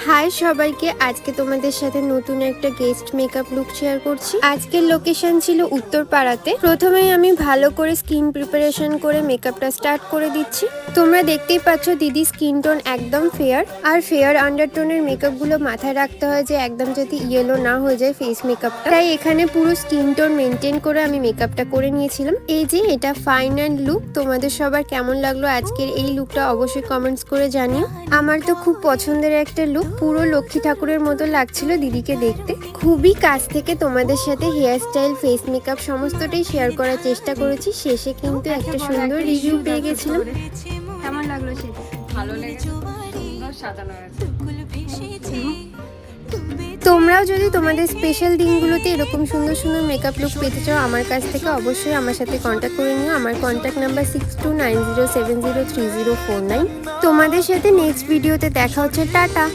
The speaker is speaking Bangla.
হাই সবাইকে, আজকে তোমাদের সাথে নতুন একটা গেস্ট মেকআপ লুক শেয়ার করছি। আজকের লোকেশন ছিল উত্তরপাড়াতে। প্রথমেই আমি ভালো করে স্কিন প্রিপারেশন করে মেকআপটা স্টার্ট করে দিচ্ছি। তোমরা দেখতেই পাচ্ছ দিদি স্কিন টোন একদম ফেয়ার, আর ফেয়ার আন্ডারটোনের মেকআপ গুলো মাথায় রাখতে হয় যে একদম যাতে ইয়েলো না হয়ে যায় ফেস মেকআপটা। তাই এখানে পুরো স্কিন টোন মেনটেন করে আমি মেকআপটা করে নিয়েছিলাম। এই যে এটা ফাইনাল লুক। তোমাদের সবার কেমন লাগলো আজকের এই লুকটা অবশ্যই কমেন্টস করে জানিও। আমার তো খুব পছন্দের একটা লুক, পুরো লক্ষ্মী ঠাকুরের মতো লাগছিল দিদিকে দেখতে। খুবই কাছ থেকে তোমাদের সাথে হেয়ার স্টাইল, ফেস মেকআপ সমস্তটাই শেয়ার করার চেষ্টা করেছি। শেষে কিন্তু একটা সুন্দর রিভিউ পেয়ে গেছিলাম। কেমন লাগলো সেটা? ভালো লেগেছে, সুন্দর সাজানো হয়েছে। তোমরাও যদি তোমাদের স্পেশাল দিনগুলোতে এরকম সুন্দর সুন্দর মেকআপ লুক পেতে চাও আমার কাছ থেকে, অবশ্যই আমার সাথে কন্ট্যাক্ট করে নিও। আমার কন্ট্যাক্ট নাম্বার 6290703049। তোমাদের সাথে নেক্সট ভিডিওতে দেখা হচ্ছে। টাটা।